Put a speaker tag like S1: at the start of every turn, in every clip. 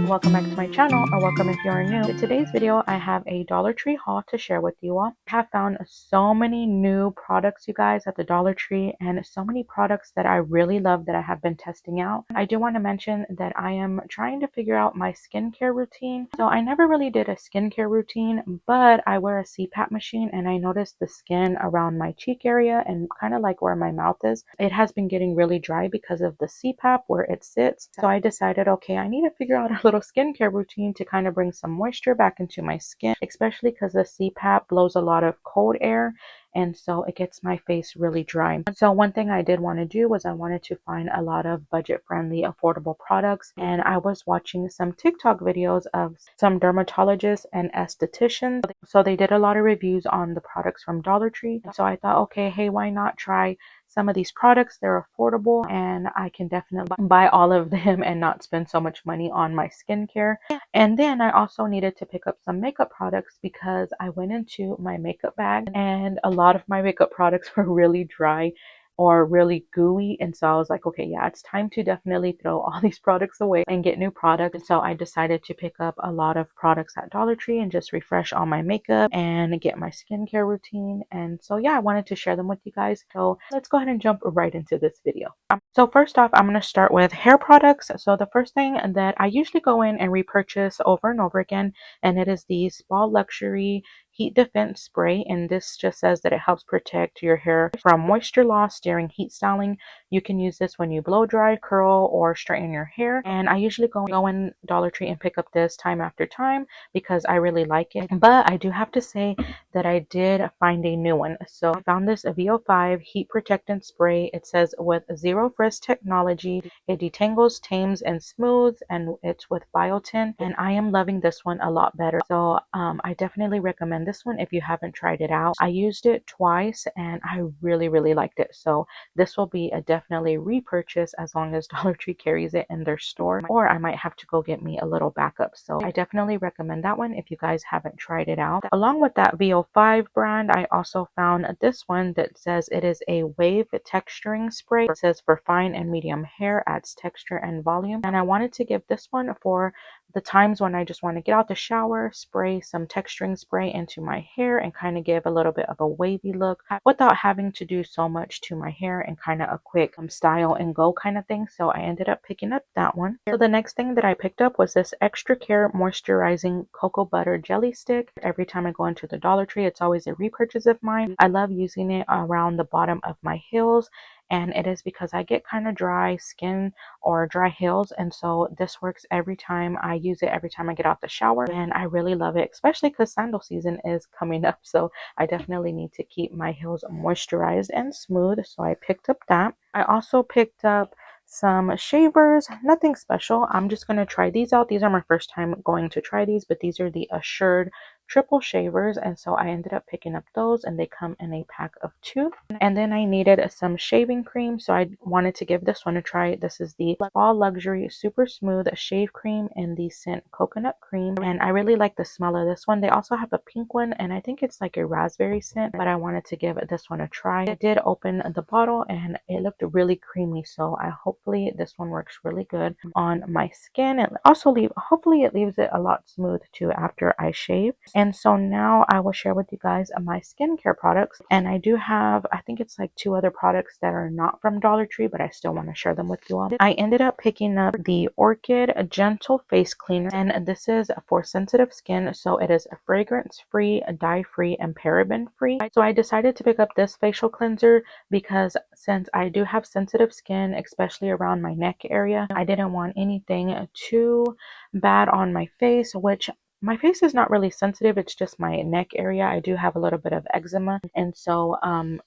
S1: welcome back to my channel, or welcome if you are new. In today's video, I have a Dollar Tree haul to share with you all. I have found so many new products, you guys, at the Dollar Tree, and so many products that I really love that I have been testing out. I do want to mention that I am trying to figure out my skincare routine. So I never really did a skincare routine, but I wear a CPAP machine, and I noticed the skin around my cheek area and kind of like where my mouth is. It has been getting really dry because of the CPAP where it sits. So I decided, okay, I need to figure out a little skincare routine to kind of bring some moisture back into my skin, especially because the CPAP blows a lot of cold air, and so it gets my face really dry. So one thing I did want to do was I wanted to find a lot of budget-friendly, affordable products, and I was watching some TikTok videos of some dermatologists and estheticians. So they did a lot of reviews on the products from Dollar Tree. So I thought, okay, hey, why not try some of these products? They're affordable and I can definitely buy all of them and not spend so much money on my skincare. And then I also needed to pick up some makeup products because I went into my makeup bag and a lot of my makeup products were really dry or really gooey, and so I was like, okay, yeah, it's time to definitely throw all these products away and get new products. And so I decided to pick up a lot of products at Dollar Tree and just refresh all my makeup and get my skincare routine. And so yeah, I wanted to share them with you guys. So let's go ahead and jump right into this video. So first off, I'm going to start with hair products. So the first thing that I usually go in and repurchase over and over again, and it is the Spa Luxury Heat Defense Spray, and this just says that it helps protect your hair from moisture loss during heat styling. You can use this when you blow dry, curl, or straighten your hair, and I usually go in Dollar Tree and pick up this time after time because I really like it. But I do have to say that I did find a new one. So I found this VO5 Heat Protectant Spray. It says with Zero Frizz technology, it detangles, tames, and smooths, and it's with biotin, and I am loving this one a lot better. So I definitely recommend this one if you haven't tried it out. I used it twice and I really liked it. So this will be a definitely repurchase as long as Dollar Tree carries it in their store, or I might have to go get me a little backup. So I definitely recommend that one if you guys haven't tried it out. Along with that VO5 brand, I also found this one that says it is a wave texturing spray. It says for fine and medium hair, adds texture and volume, and I wanted to give this one for the times when I just want to get out the shower, spray some texturing spray into my hair and kind of give a little bit of a wavy look without having to do so much to my hair, and kind of a quick style and go kind of thing. So I ended up picking up that one. So the next thing that I picked up was this Extra Care Moisturizing Cocoa Butter Jelly Stick. Every time I go into the Dollar Tree, it's always a repurchase of mine. I love using it around the bottom of my heels, and it is because I get kind of dry skin or dry heels, and so this works every time. I use it every time I get out the shower, and I really love it, especially because sandal season is coming up, so I definitely need to keep my heels moisturized and smooth. So I picked up that. I also picked up some shavers, nothing special. I'm just going to try these out. These are my first time going to try these, but these are the Assured triple shavers, and so I ended up picking up those, and they come in a pack of 2. And then I needed some shaving cream, so I wanted to give this one a try. This is the Spa Luxury Super Smooth Shave Cream in the scent Coconut Cream, and I really like the smell of this one. They also have a pink one, and I think it's like a raspberry scent, but I wanted to give this one a try. I did open the bottle and it looked really creamy, so hopefully this one works really good on my skin, and also hopefully it leaves it a lot smooth too after I shave. And so now I will share with you guys my skincare products, and I do have, I think it's like 2 other products that are not from Dollar Tree, but I still want to share them with you all. I ended up picking up the Orchid Gentle Face Cleaner, and this is for sensitive skin, so it is fragrance free, dye free, and paraben free. So I decided to pick up this facial cleanser because since I do have sensitive skin, especially around my neck area, I didn't want anything too bad on my face, which my face is not really sensitive, it's just my neck area. I do have a little bit of eczema, and so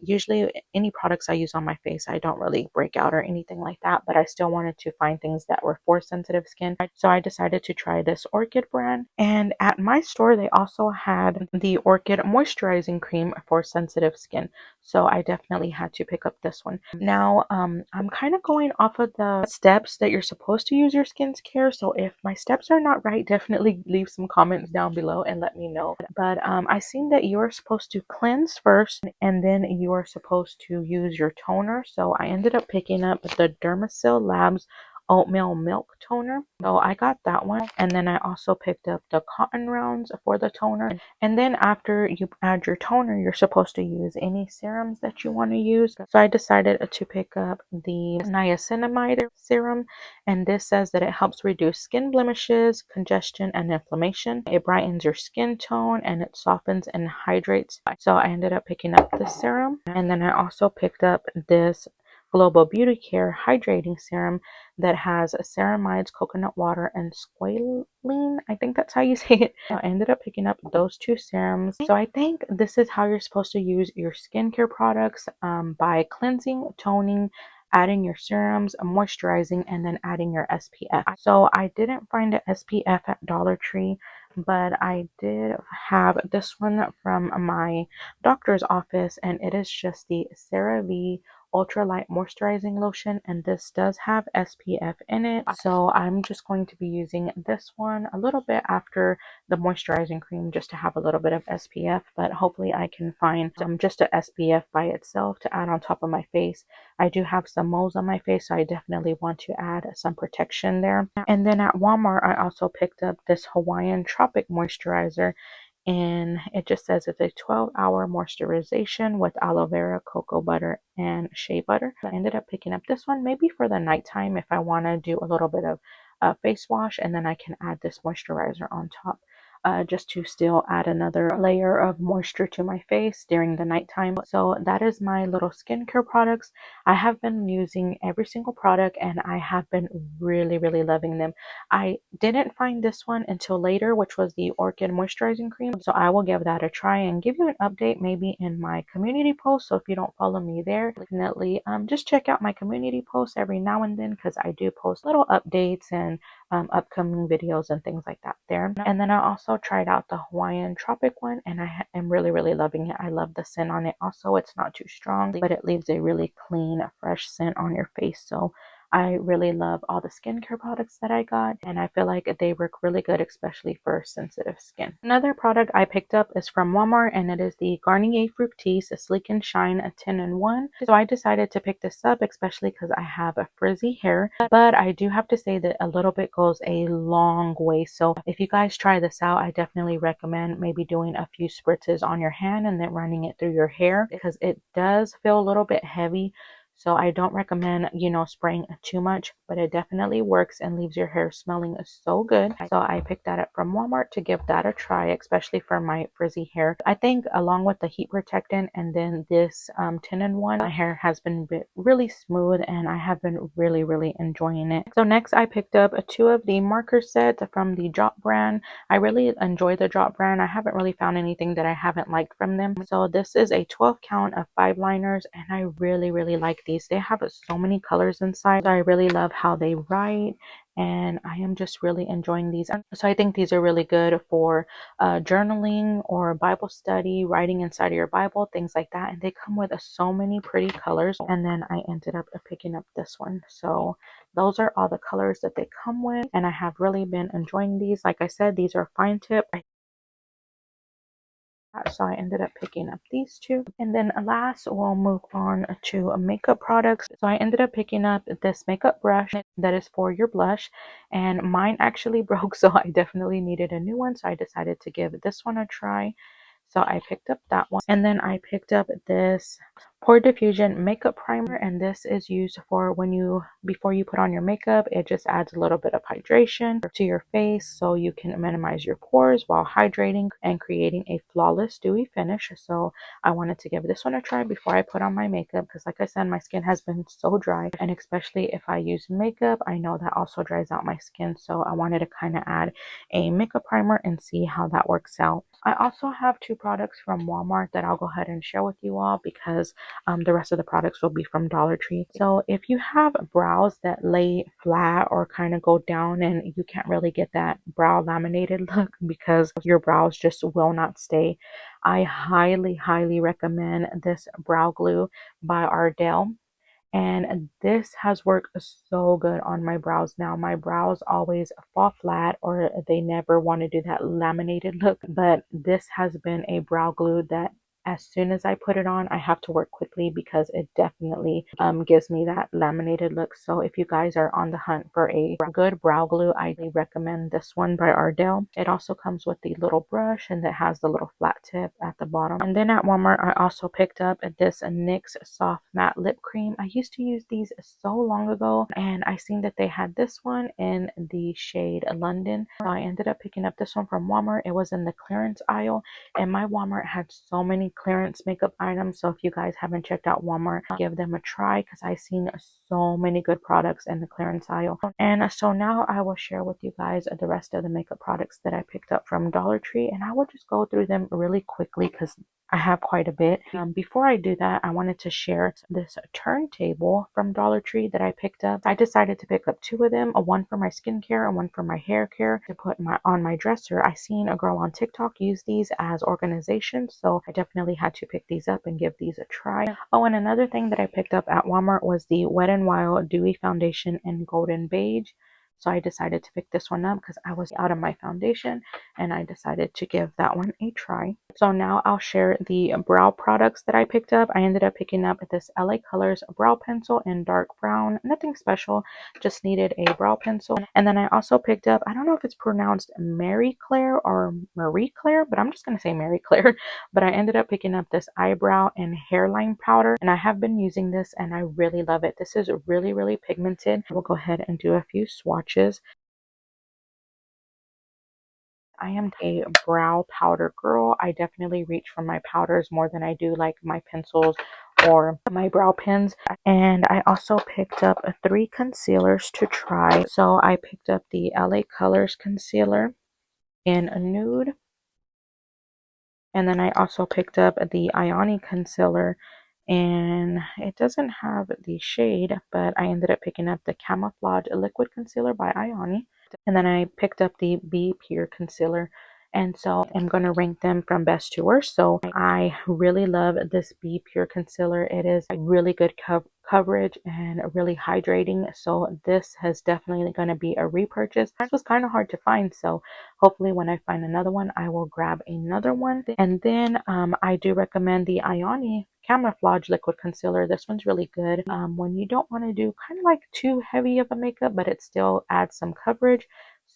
S1: usually any products I use on my face, I don't really break out or anything like that, but I still wanted to find things that were for sensitive skin. So I decided to try this Orchid brand, and at my store they also had the Orchid Moisturizing Cream for sensitive skin, so I definitely had to pick up this one. Now I'm kind of going off of the steps that you're supposed to use your skincare, so if my steps are not right, definitely leave some comments down below and let me know. But I seen that you're supposed to cleanse first and then you are supposed to use your toner. So I ended up picking up the Dermasil Labs oatmeal milk toner. So I got that one. And then I also picked up the cotton rounds for the toner. And then after you add your toner, you're supposed to use any serums that you want to use. So I decided to pick up the niacinamide serum. And this says that it helps reduce skin blemishes, congestion, and inflammation. It brightens your skin tone and it softens and hydrates. So I ended up picking up this serum. And then I also picked up this Global Beauty Care Hydrating Serum that has ceramides, coconut water, and squalene. I think that's how you say it. So I ended up picking up those two serums. So I think this is how you're supposed to use your skincare products, by cleansing, toning, adding your serums, moisturizing, and then adding your SPF. So I didn't find an SPF at Dollar Tree, but I did have this one from my doctor's office, and it is just the CeraVe ultralight moisturizing lotion, and this does have SPF in it. So I'm just going to be using this one a little bit after the moisturizing cream just to have a little bit of SPF, but hopefully I can find just a SPF by itself to add on top of my face. I do have some moles on my face, so I definitely want to add some protection there. And then at Walmart, I also picked up this Hawaiian Tropic Moisturizer, and it just says it's a 12-hour moisturization with aloe vera, cocoa butter, and shea butter. I ended up picking up this one maybe for the nighttime if I want to do a little bit of face wash, and then I can add this moisturizer on top. Just to still add another layer of moisture to my face during the nighttime. So that is my little skincare products. I have been using every single product and I have been really, really loving them. I didn't find this one until later, which was the Orchid Moisturizing Cream. So I will give that a try and give you an update maybe in my community post. So if you don't follow me there, definitely just check out my community posts every now and then, because I do post little updates and upcoming videos and things like that there. And then I also tried out the Hawaiian Tropic one, and I am really, really loving it. I love the scent on it. Also, it's not too strong, but it leaves a really clean, fresh scent on your face. So I really love all the skincare products that I got, and I feel like they work really good, especially for sensitive skin. Another product I picked up is from Walmart, and it is the Garnier Fructis Sleek and Shine 10-in-1. So I decided to pick this up, especially because I have a frizzy hair, but I do have to say that a little bit goes a long way. So if you guys try this out, I definitely recommend maybe doing a few spritzes on your hand and then running it through your hair, because it does feel a little bit heavy. So I don't recommend, spraying too much, but it definitely works and leaves your hair smelling so good. So I picked that up from Walmart to give that a try, especially for my frizzy hair. I think along with the heat protectant and then this 10-in-1, my hair has been really smooth and I have been really, really enjoying it. So next I picked up two of the marker sets from the Jot brand. I really enjoy the Jot brand. I haven't really found anything that I haven't liked from them. So this is a 12 count of 5 liners, and I really, really like these. They have so many colors inside. So I really love how they write, and I am just really enjoying these. So I think these are really good for journaling or Bible study, writing inside of your Bible, things like that. And they come with so many pretty colors. And then I ended up picking up this one. So those are all the colors that they come with, and I have really been enjoying these. Like I said, these are fine tip. So I ended up picking up these two. And then last, we'll move on to makeup products. So I ended up picking up this makeup brush that is for your blush. And mine actually broke, so I definitely needed a new one. So I decided to give this one a try. So I picked up that one. And then I picked up this Pore Diffusion Makeup Primer. And this is used for before you put on your makeup. It just adds a little bit of hydration to your face so you can minimize your pores while hydrating and creating a flawless dewy finish. So I wanted to give this one a try before I put on my makeup, because like I said, my skin has been so dry, and especially if I use makeup, I know that also dries out my skin. So I wanted to kind of add a makeup primer and see how that works out. I also have two products from Walmart that I'll go ahead and share with you all, because the rest of the products will be from Dollar Tree. So if you have brows that lay flat or kind of go down and you can't really get that brow laminated look because your brows just will not stay, I highly, highly recommend this brow glue by Ardell. And this has worked so good on my brows now. My brows always fall flat or they never want to do that laminated look, but this has been a brow glue that as soon as I put it on, I have to work quickly because it definitely gives me that laminated look. So if you guys are on the hunt for a good brow glue, I recommend this one by Ardell. It also comes with the little brush and it has the little flat tip at the bottom. And then at Walmart, I also picked up this NYX Soft Matte Lip Cream. I used to use these so long ago, and I seen that they had this one in the shade London. So I ended up picking up this one from Walmart. It was in the clearance aisle, and my Walmart had so many clearance makeup items. So if you guys haven't checked out Walmart, give them a try because I seen so many good products in the clearance aisle. And so now I will share with you guys the rest of the makeup products that I picked up from Dollar Tree, and I will just go through them really quickly because I have quite a bit. Before I do that, I wanted to share this turntable from Dollar Tree that I picked up. I decided to pick up two of them, one for my skincare and one for my hair care to put on my dresser. I seen a girl on TikTok use these as organization, so I definitely had to pick these up and give these a try. Oh, and another thing that I picked up at Walmart was the Wet n Wild Dewy Foundation in Golden Beige. So I decided to pick this one up because I was out of my foundation and I decided to give that one a try. So now I'll share the brow products that I picked up. I ended up picking up this LA Colors brow pencil in dark brown. Nothing special, just needed a brow pencil. And then I also picked up, I don't know if it's pronounced Mary Claire or Marie Claire, but I'm just going to say Mary Claire. But I ended up picking up this eyebrow and hairline powder, and I have been using this and I really love it. This is really, really pigmented. We'll go ahead and do a few swatches. I am a brow powder girl. I definitely reach for my powders more than I do like my pencils or my brow pens. And I also picked up three concealers to try. So I picked up the LA Colors concealer in a nude. And then I also picked up the Ioni concealer, and it doesn't have the shade, but I ended up picking up the Camouflage Liquid Concealer by Ioni. And then I picked up the Be Pure Concealer. And so I'm going to rank them from best to worst. So I really love this Be Pure Concealer. It is a really good coverage and really hydrating. So this has definitely going to be a repurchase. This was kind of hard to find. So hopefully when I find another one, I will grab another one. And then I do recommend the Ioni Camouflage Liquid Concealer. This one's really good when you don't want to do kind of like too heavy of a makeup, but it still adds some coverage.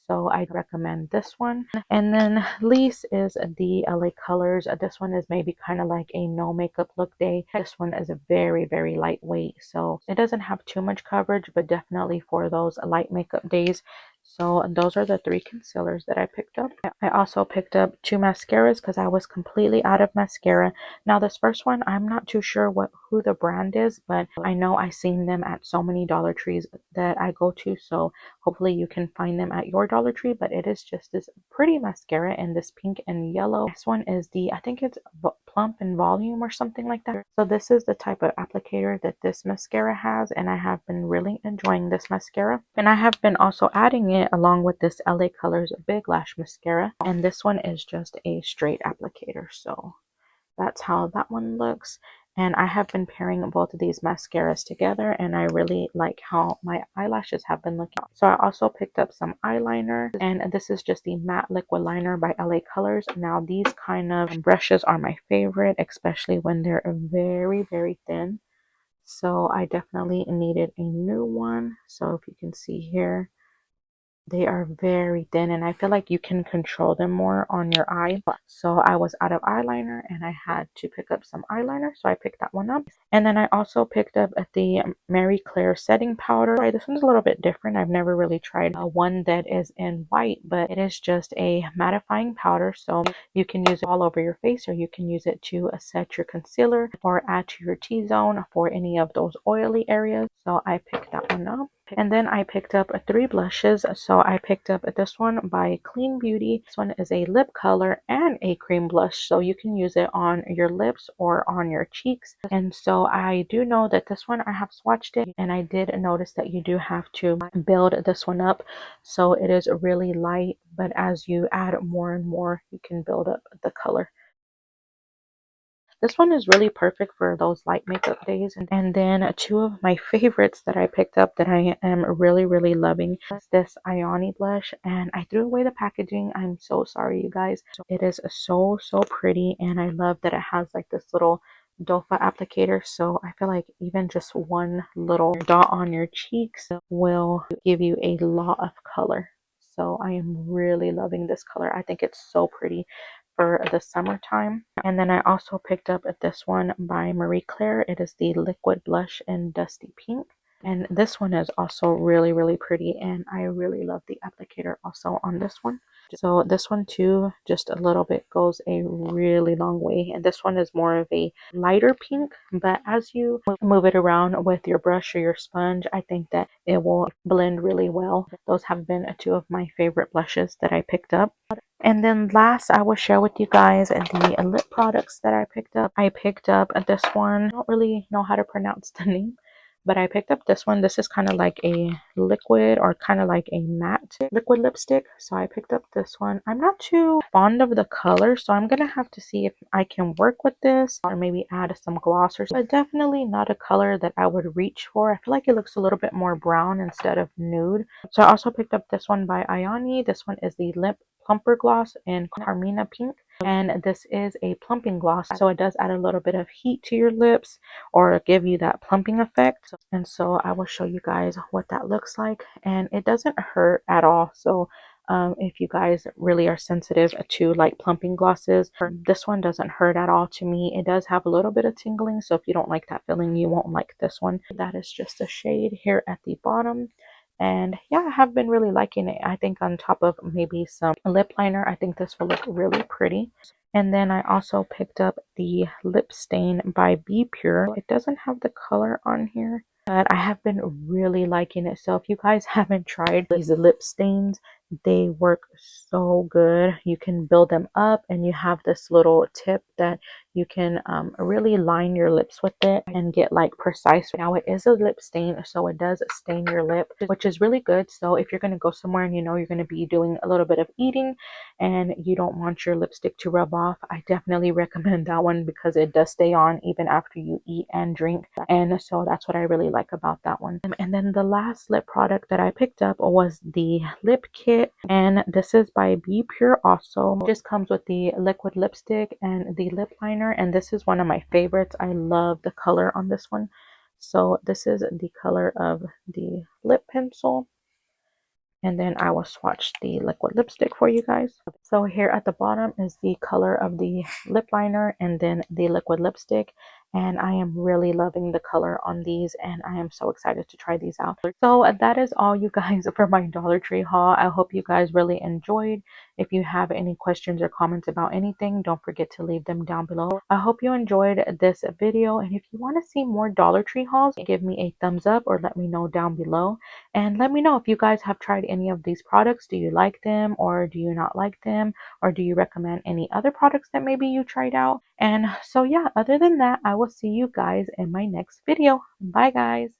S1: So I'd recommend this one. And then least is the LA Colors. This one is maybe kind of like a no makeup look day. This one is a very, very lightweight. So it doesn't have too much coverage, but definitely for those light makeup days. So those are the three concealers that I picked up. I also picked up two mascaras because I was completely out of mascara. Now this first one, I'm not too sure who the brand is, but I know I've seen them at so many Dollar Trees that I go to. So hopefully you can find them at your Dollar Tree, but it is just this pretty mascara in this pink and yellow. This one is I think it's Plump and Volume or something like that. So this is the type of applicator that this mascara has, and I have been really enjoying this mascara. And I have been also adding it along with this LA Colors Big Lash Mascara, and this one is just a straight applicator. So that's how that one looks. And I have been pairing both of these mascaras together, and I really like how my eyelashes have been looking. So I also picked up some eyeliner, and this is just the matte liquid liner by LA Colors. Now these kind of brushes are my favorite, especially when they're very, very thin. So I definitely needed a new one. So if you can see here, they are very thin, and I feel like you can control them more on your eye. So I was out of eyeliner and I had to pick up some eyeliner, so I picked that one up. And then I also picked up the Mary Claire setting powder. This one's a little bit different. I've never really tried one that is in white, but it is just a mattifying powder. So you can use it all over your face, or you can use it to set your concealer or add to your T-zone for any of those oily areas. So I picked that one up. And then I picked up three blushes. So I picked up this one by Clean Beauty. This one is a lip color and a cream blush. So you can use it on your lips or on your cheeks. And so I do know that this one I have swatched it, and I did notice that you do have to build this one up. So it is really light, but as you add more and more, you can build up the color. This one is really perfect for those light makeup days. And then two of my favorites that I picked up that I am really loving is this Ioni blush, and I threw away the packaging. I'm so sorry, you guys. It is so pretty, and I love that it has like this little dofa applicator, so I feel like even just one little dot on your cheeks will give you a lot of color. So I am really loving this color. I think it's so pretty for the summertime. And then I also picked up this one by Marie Claire. It is the liquid blush in dusty pink. And this one is also really pretty, and I really love the applicator also on this one. So this one too, just a little bit goes a really long way. And this one is more of a lighter pink, but as you move it around with your brush or your sponge, I think that it will blend really well. Those have been two of my favorite blushes that I picked up. And then last, I will share with you guys the lip products that I picked up. I picked up this one. I don't really know how to pronounce the name, but I picked up this one. This is kind of like a liquid or kind of like a matte liquid lipstick. So I picked up this one. I'm not too fond of the color, so I'm going to have to see if I can work with this or maybe add some gloss or something. But definitely not a color that I would reach for. I feel like it looks a little bit more brown instead of nude. So I also picked up this one by Ioni. This one is the lip plumper gloss in Carmina pink, and this is a plumping gloss, so it does add a little bit of heat to your lips or give you that plumping effect. And so I will show you guys what that looks like, and it doesn't hurt at all. So if you guys really are sensitive to like plumping glosses, this one doesn't hurt at all to me. It does have a little bit of tingling, so if you don't like that feeling, you won't like this one. That is just a shade here at the bottom. And yeah, I have been really liking it. I think on top of maybe some lip liner, I think this will look really pretty. And then I also picked up the lip stain by Be Pure. It doesn't have the color on here, but I have been really liking it. So if you guys haven't tried these lip stains, they work so good. You can build them up, and you have this little tip that you can really line your lips with it and get like precise. Now it is a lip stain, so it does stain your lip, which is really good. So if you're going to go somewhere and you know you're going to be doing a little bit of eating and you don't want your lipstick to rub off, I definitely recommend that one because it does stay on even after you eat and drink. And so that's what I really like about that one. And then the last lip product that I picked up was the lip kit, and this is by Be Pure also. It just comes with the liquid lipstick and the lip liner, and this is one of my favorites. I love the color on this one. So this is the color of the lip pencil, and then I will swatch the liquid lipstick for you guys. So here at the bottom is the color of the lip liner and then the liquid lipstick, and I am really loving the color on these, and I am so excited to try these out. So that is all, you guys, for my Dollar Tree haul. I hope you guys really enjoyed. If you have any questions or comments about anything, don't forget to leave them down below. I hope you enjoyed this video, and if you want to see more Dollar Tree hauls, give me a thumbs up or let me know down below. And let me know if you guys have tried any of these products. Do you like them or do you not like them? Or do you recommend any other products that maybe you tried out? And so yeah, other than that, I will see you guys in my next video. Bye guys.